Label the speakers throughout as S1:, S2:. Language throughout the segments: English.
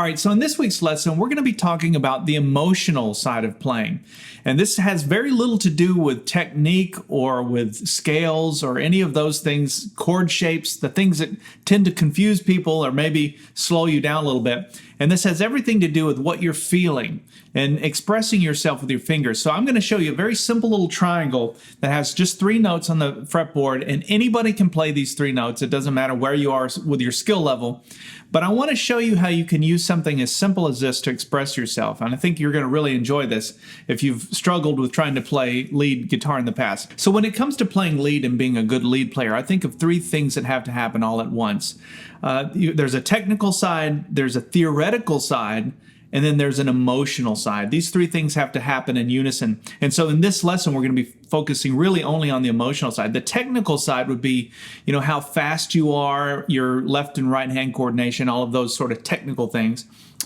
S1: right, so in this week's lesson, we're going to be talking about the emotional side of playing. And this has very little to do with technique or with scales or any of those things, chord shapes, the things that tend to confuse people or maybe slow you down a little bit. And this has everything to do with what you're feeling and expressing yourself with your fingers. So I'm going to show you a very simple little triangle that has just 3 notes on the fretboard, and anybody can play these 3 notes. It doesn't matter where you are with your skill level. But I want to show you how you can use something as simple as this to express yourself. And I think you're going to really enjoy this if you've struggled with trying to play lead guitar in the past. So when it comes to playing lead and being a good lead player, I think of 3 things that have to happen all at once. There's a technical side, there's a theoretical side, and then there's an emotional side. These 3 things have to happen in unison. And so in this lesson, we're going to be focusing really only on the emotional side. The technical side would be, how fast you are, your left and right hand coordination, all of those sort of technical things.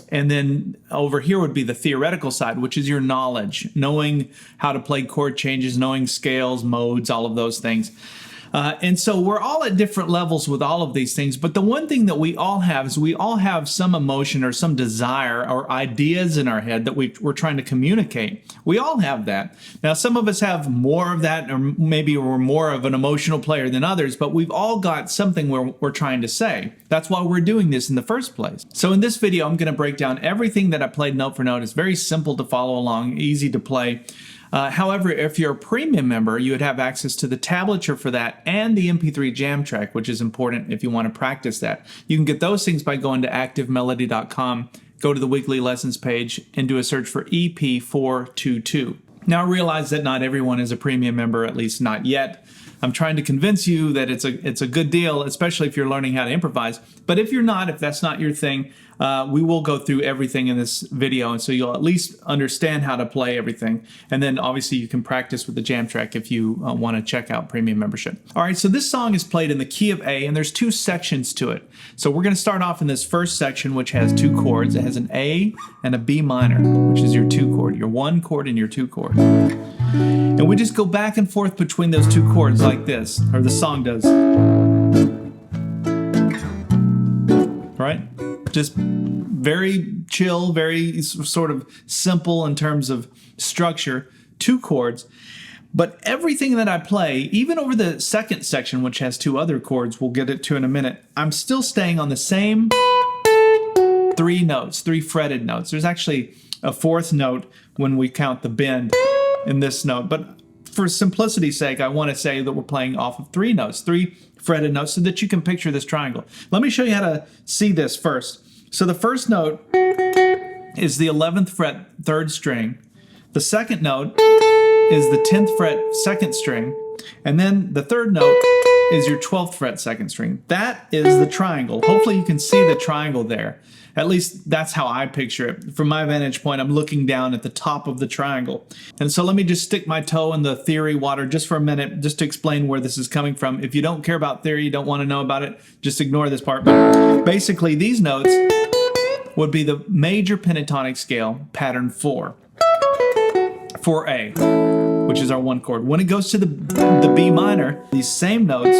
S1: And then over here would be the theoretical side, which is your knowledge, knowing how to play chord changes, knowing scales, modes, all of those things. And so we're all at different levels with all of these things, but the one thing that we all have is we all have some emotion or some desire or ideas in our head that we're trying to communicate. We all have that. Now, some of us have more of that, or maybe we're more of an emotional player than others, but we've all got something we're trying to say. That's why we're doing this in the first place. So in this video, I'm going to break down everything that I played note for note. It's very simple to follow along, easy to play. However, if you're a premium member, you would have access to the tablature for that and the MP3 jam track, which is important if you want to practice that. You can get those things by going to activemelody.com, go to the weekly lessons page, and do a search for EP422. Now, I realize that not everyone is a premium member, at least not yet. I'm trying to convince you that it's a good deal, especially if you're learning how to improvise. But if you're not, if that's not your thing, we will go through everything in this video, and so you'll at least understand how to play everything. And then obviously you can practice with the jam track if you want to check out premium membership. All right, so this song is played in the key of A, and there's 2 sections to it. So we're going to start off in this first section, which has 2 chords. It has an A and a B minor, which is your 2 chord, your 1 chord and your 2 chord. And we just go back and forth between those 2 chords like this, or the song does. Right? Just very chill, very sort of simple in terms of structure, 2 chords. But everything that I play, even over the second section, which has 2 other chords, we'll get it to in a minute, I'm still staying on the same 3 notes, 3 fretted notes. There's actually a 4th note when we count the bend in this note, but for simplicity's sake, I want to say that we're playing off of 3 notes, 3 fretted notes, so that you can picture this triangle. Let me show you how to see this first. So the first note is the 11th fret 3rd string. The second note is the 10th fret 2nd string, and then the 3rd note is your 12th fret 2nd string. That is the triangle. Hopefully you can see the triangle there. At least that's how I picture it. From my vantage point, I'm looking down at the top of the triangle. And so let me just stick my toe in the theory water just for a minute, just to explain where this is coming from. If you don't care about theory, you don't want to know about it, just ignore this part. But basically, these notes would be the major pentatonic scale, pattern 4, 4A, which is our 1 chord. When it goes to the B minor, these same notes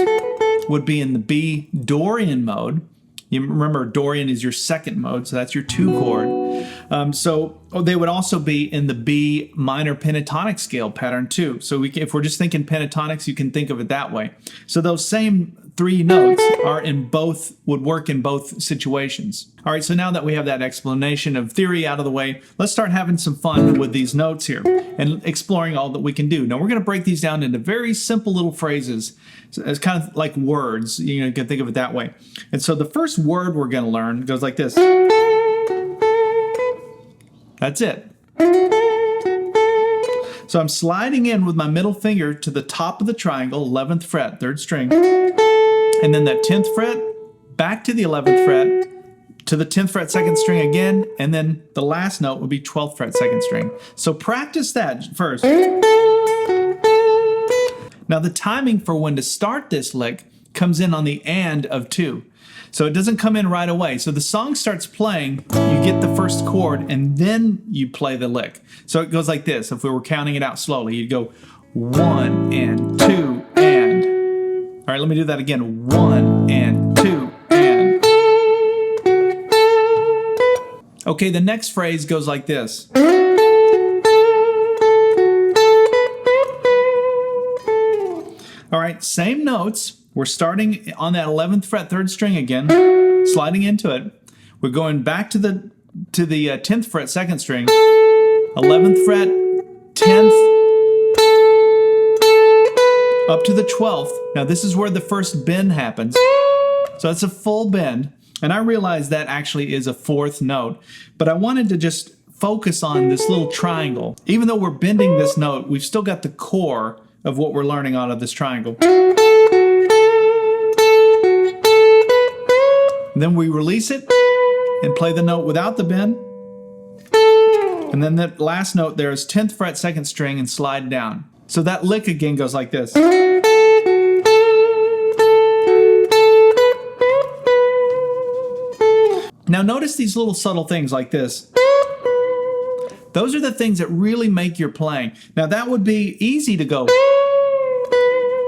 S1: would be in the B Dorian mode. You remember Dorian is your 2nd mode, so that's your 2 chord. So they would also be in the B minor pentatonic scale, pattern 2. So if we're just thinking pentatonics, you can think of it that way. So those same 3 notes would work in both situations. All right, so now that we have that explanation of theory out of the way, let's start having some fun with these notes here and exploring all that we can do. Now we're going to break these down into very simple little phrases. So it's kind of like words, you can think of it that way. And so the first word we're going to learn goes like this. That's it. So I'm sliding in with my middle finger to the top of the triangle, 11th fret, 3rd string, and then that 10th fret, back to the 11th fret, to the 10th fret 2nd string again, and then the last note would be 12th fret 2nd string. So practice that first. Now the timing for when to start this lick comes in on the and of 2. So it doesn't come in right away. So the song starts playing, you get the first chord, and then you play the lick. So it goes like this. If we were counting it out slowly, you'd go 1 and 2 and. All right, let me do that again. 1 and 2 and. Okay, the next phrase goes like this. All right, same notes. We're starting on that 11th fret, 3rd string again, sliding into it. We're going back to the 10th fret, 2nd string, 11th fret, 10th, up to the 12th. Now this is where the first bend happens. So it's a full bend. And I realize that actually is a 4th note, but I wanted to just focus on this little triangle. Even though we're bending this note, we've still got the core of what we're learning out of this triangle. And then we release it and play the note without the bend. And then that last note there is 10th fret, 2nd string, and slide down. So that lick again goes like this. Now notice these little subtle things like this. Those are the things that really make your playing. Now that would be easy to go,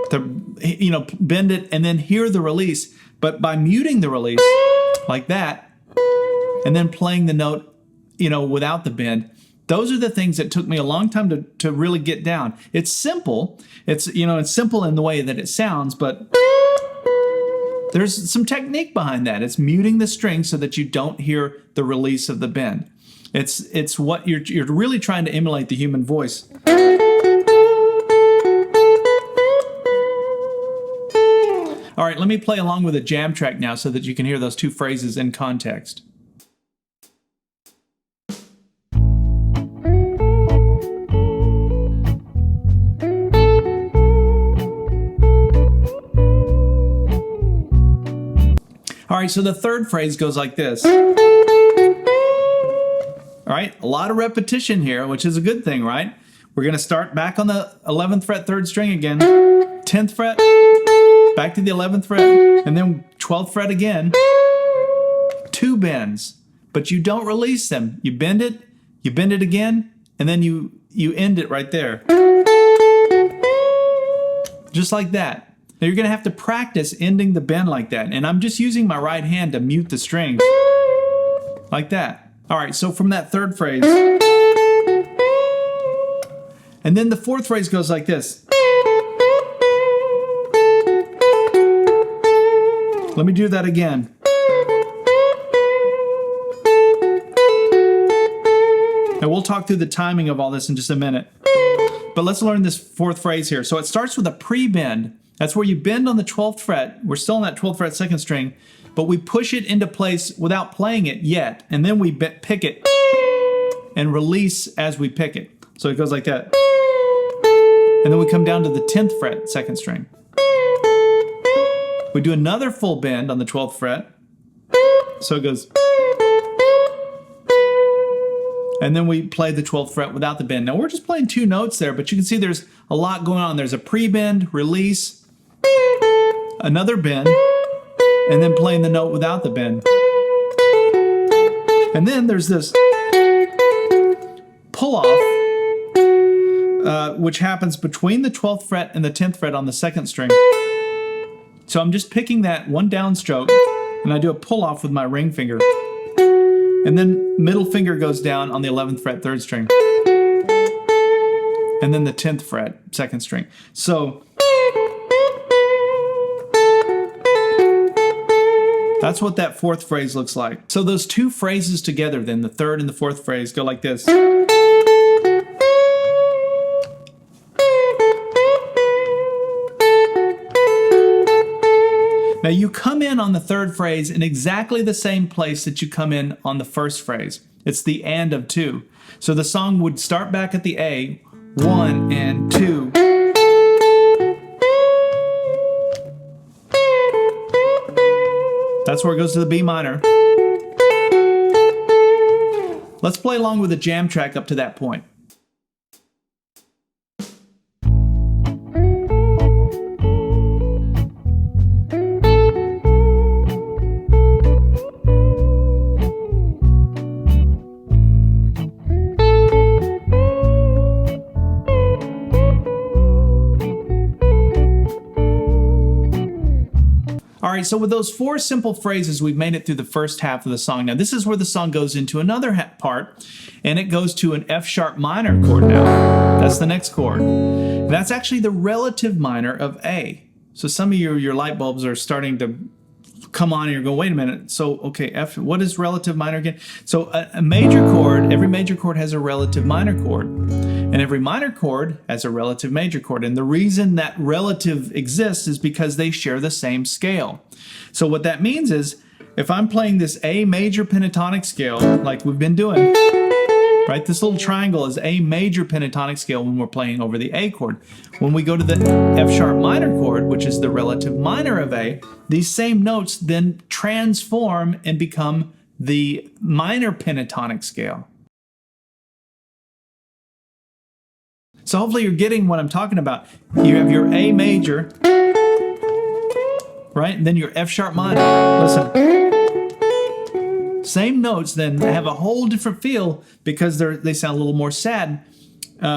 S1: bend it and then hear the release. But by muting the release like that, and then playing the note, without the bend, those are the things that took me a long time to really get down. It's simple. It's simple in the way that it sounds, but there's some technique behind that. It's muting the string so that you don't hear the release of the bend. It's what you're really trying to emulate the human voice. All right, let me play along with a jam track now so that you can hear those two phrases in context. All right, so the third phrase goes like this. All right, a lot of repetition here, which is a good thing, right? We're going to start back on the 11th fret, 3rd string again, 10th fret, back to the 11th fret, and then 12th fret again. 2 bends, but you don't release them. You bend it again, and then you end it right there. Just like that. Now you're going to have to practice ending the bend like that. And I'm just using my right hand to mute the strings. Like that. All right, so from that third phrase. And then the fourth phrase goes like this. Let me do that again. Now we'll talk through the timing of all this in just a minute. But let's learn this fourth phrase here. So it starts with a pre-bend. That's where you bend on the 12th fret. We're still on that 12th fret 2nd string, but we push it into place without playing it yet. And then we pick it and release as we pick it. So it goes like that. And then we come down to the 10th fret 2nd string. We do another full bend on the 12th fret. So it goes. And then we play the 12th fret without the bend. Now we're just playing 2 notes there, but you can see there's a lot going on. There's a pre-bend, release, another bend, and then playing the note without the bend. And then there's this pull-off, which happens between the 12th fret and the 10th fret on the 2nd string. So I'm just picking that one downstroke, and I do a pull-off with my ring finger. And then middle finger goes down on the 11th fret 3rd string. And then the 10th fret 2nd string. So that's what that fourth phrase looks like. So those 2 phrases together then, the 3rd and the 4th phrase, go like this. Now you come in on the 3rd phrase in exactly the same place that you come in on the 1st phrase. It's the and of 2. So the song would start back at the A, 1 and 2. That's where it goes to the B minor. Let's play along with a jam track up to that point. All right, so with those 4 simple phrases, we've made it through the first half of the song. Now, this is where the song goes into another part, and it goes to an F sharp minor chord now. That's the next chord. And that's actually the relative minor of A. So some of your light bulbs are starting to come on and you're going, wait a minute. So, okay, F, what is relative minor again? So a major chord, every major chord has a relative minor chord. And every minor chord has a relative major chord. And the reason that relative exists is because they share the same scale. So what that means is, if I'm playing this A major pentatonic scale, like we've been doing, right? This little triangle is A major pentatonic scale when we're playing over the A chord. When we go to the F sharp minor chord, which is the relative minor of A, these same notes then transform and become the minor pentatonic scale. So hopefully you're getting what I'm talking about. You have your A major, right? And then your F sharp minor. Listen. Same notes then have a whole different feel because they sound a little more sad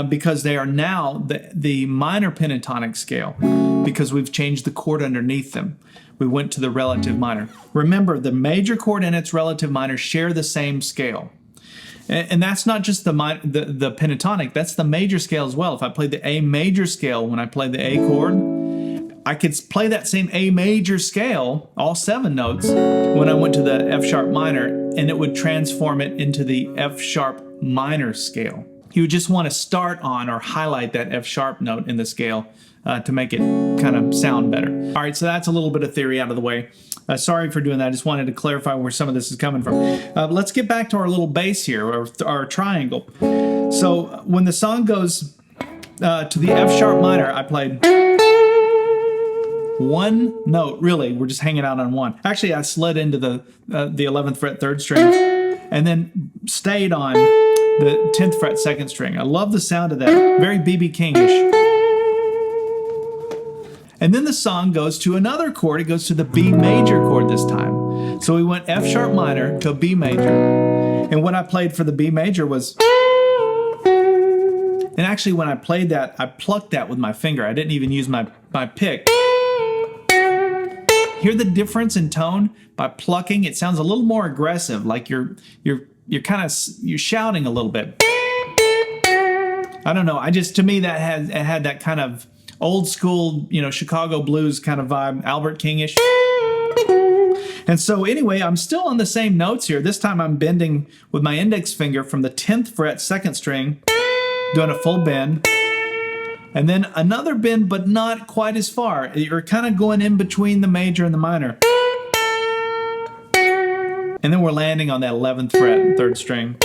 S1: because they are now the minor pentatonic scale because we've changed the chord underneath them. We went to the relative minor. Remember, the major chord and its relative minor share the same scale. And that's not just the pentatonic, that's the major scale as well. If I played the A major scale when I played the A chord, I could play that same A major scale, all 7 notes, when I went to the F sharp minor, and it would transform it into the F sharp minor scale. You would just want to start on or highlight that F sharp note in the scale to make it kind of sound better. All right, so that's a little bit of theory out of the way. Sorry for doing that. I just wanted to clarify where some of this is coming from. Let's get back to our little bass here, or our triangle. So when the song goes to the F sharp minor, I played 1 note, really. We're just hanging out on 1. Actually, I slid into the 11th fret 3rd string and then stayed on the 10th fret 2nd string. I love the sound of that. Very B.B. King-ish. And then the song goes to another chord. It goes to the B major chord this time. So we went F sharp minor to B major. And what I played for the B major was... And actually, when I played that, I plucked that with my finger. I didn't even use my pick. Hear the difference in tone by plucking? It sounds a little more aggressive, like you're shouting a little bit. I don't know. To me that had that kind of old school, Chicago blues kind of vibe, Albert King-ish. And so anyway, I'm still on the same notes here. This time I'm bending with my index finger from the 10th fret 2nd string, doing a full bend. And then another bend, but not quite as far. You're kind of going in between the major and the minor. And then we're landing on that 11th fret, 3rd string.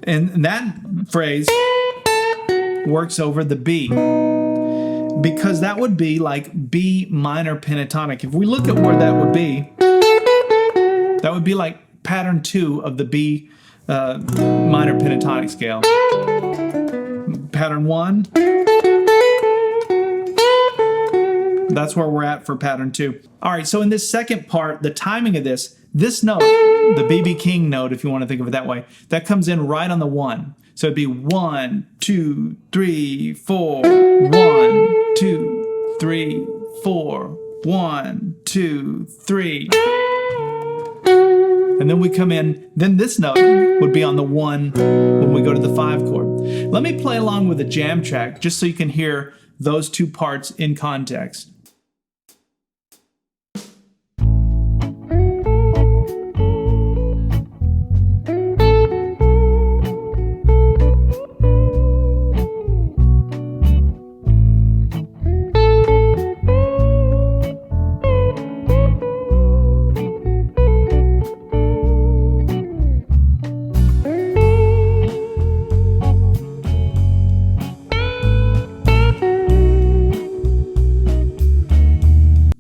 S1: And that phrase works over the B, because that would be like B minor pentatonic. If we look at where that would be like pattern 2 of the B minor pentatonic scale. Pattern 1, that's where we're at for pattern 2. All right, so in this second part, the timing of this note, the B.B. King note, if you want to think of it that way, that comes in right on the 1. So it'd be 1, 2, 3, 4, 1, 2, 3, 4, 1, 2, 3. And then we come in, then this note would be on the 1 when we go to the 5 chord. Let me play along with the jam track just so you can hear those 2 parts in context.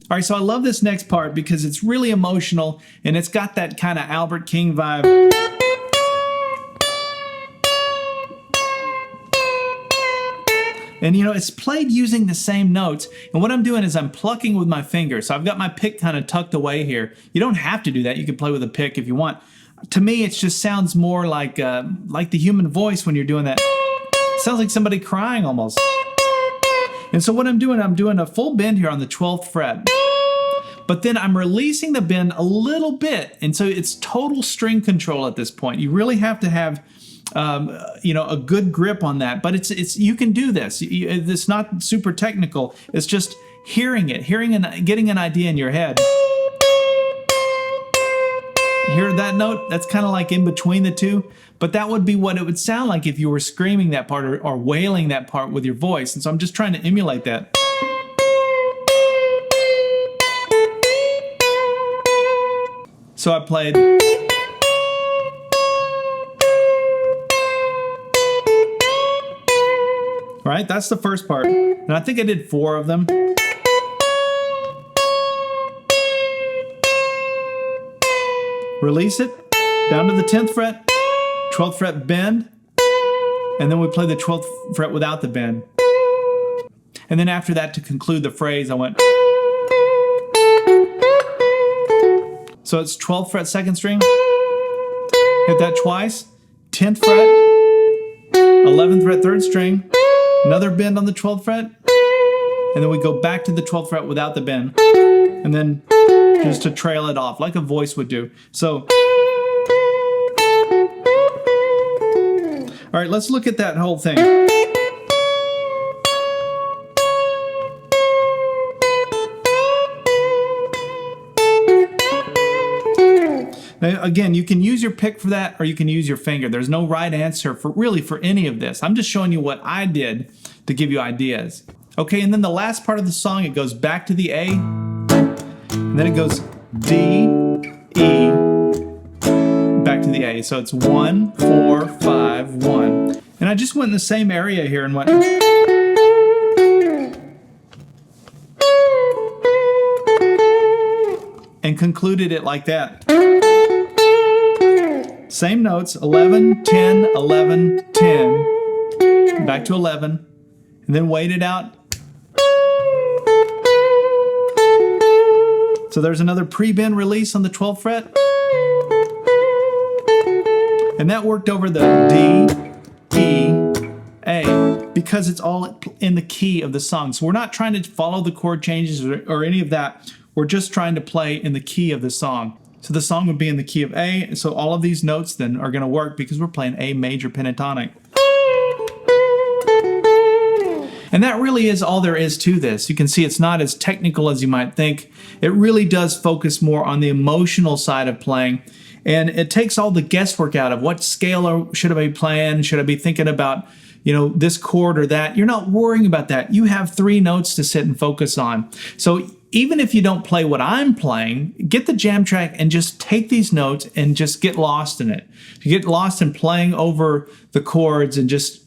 S1: All right, so I love this next part because it's really emotional and it's got that kind of Albert King vibe. And it's played using the same notes. And what I'm doing is I'm plucking with my finger. So I've got my pick kind of tucked away here. You don't have to do that. You can play with a pick if you want. To me, it just sounds more like the human voice when you're doing that. It sounds like somebody crying almost. And so what I'm doing a full bend here on the 12th fret. but then I'm releasing the bend a little bit. And so it's total string control at this point. You really have to have a good grip on that, but it's you can do this. It's not super technical. It's just hearing and getting an idea in your head. Hear that note? That's kind of like in between the two, but that would be what it would sound like if you were screaming that part or wailing that part with your voice. And so I'm just trying to emulate that. So I played. Right, that's the first part. And I think I did 4 of them. Release it, down to the 10th fret, 12th fret bend, and then we play the 12th fret without the bend. And then after that, to conclude the phrase, I went. So it's 12th fret 2nd string, hit that twice, 10th fret, 11th fret 3rd string, another bend on the 12th fret, and then we go back to the 12th fret without the bend, and then just to trail it off like a voice would do. So, all right, let's look at that whole thing. Now, again, you can use your pick for that, or you can use your finger. There's no right answer for any of this. I'm just showing you what I did to give you ideas. Okay, and then the last part of the song, it goes back to the A, and then it goes D, E, back to the A. So it's 1, 4, 5, 1. And I just went in the same area here and went. And concluded it like that. Same notes, 11, 10, 11, 10, back to 11, and then wait it out. So there's another pre-bend release on the 12th fret. And that worked over the D, E, A, because it's all in the key of the song. So we're not trying to follow the chord changes or any of that. We're just trying to play in the key of the song. So the song would be in the key of A, and so all of these notes then are going to work because we're playing A major pentatonic. And that really is all there is to this. You can see it's not as technical as you might think. It really does focus more on the emotional side of playing, and it takes all the guesswork out of what scale should I be playing, should I be thinking about, this chord or that. You're not worrying about that. You have 3 notes to sit and focus on. So even if you don't play what I'm playing, get the jam track and just take these notes and just get lost in it. You get lost in playing over the chords and just,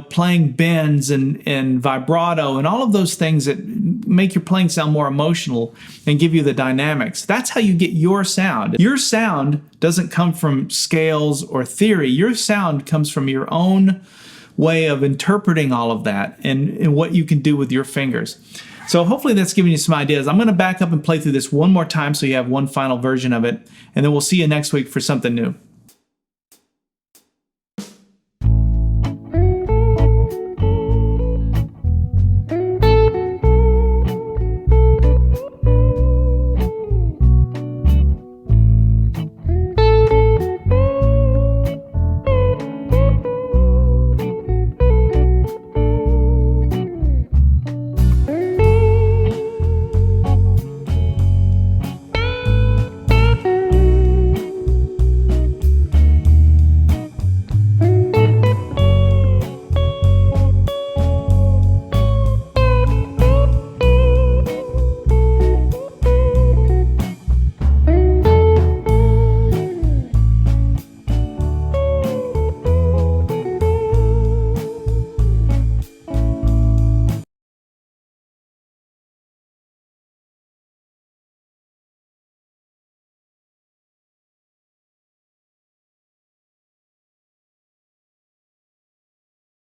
S1: playing bends and vibrato and all of those things that make your playing sound more emotional and give you the dynamics. That's how you get your sound. Your sound doesn't come from scales or theory. Your sound comes from your own way of interpreting all of that and what you can do with your fingers. So hopefully that's giving you some ideas. I'm going to back up and play through this one more time so you have one final version of it, and then we'll see you next week for something new.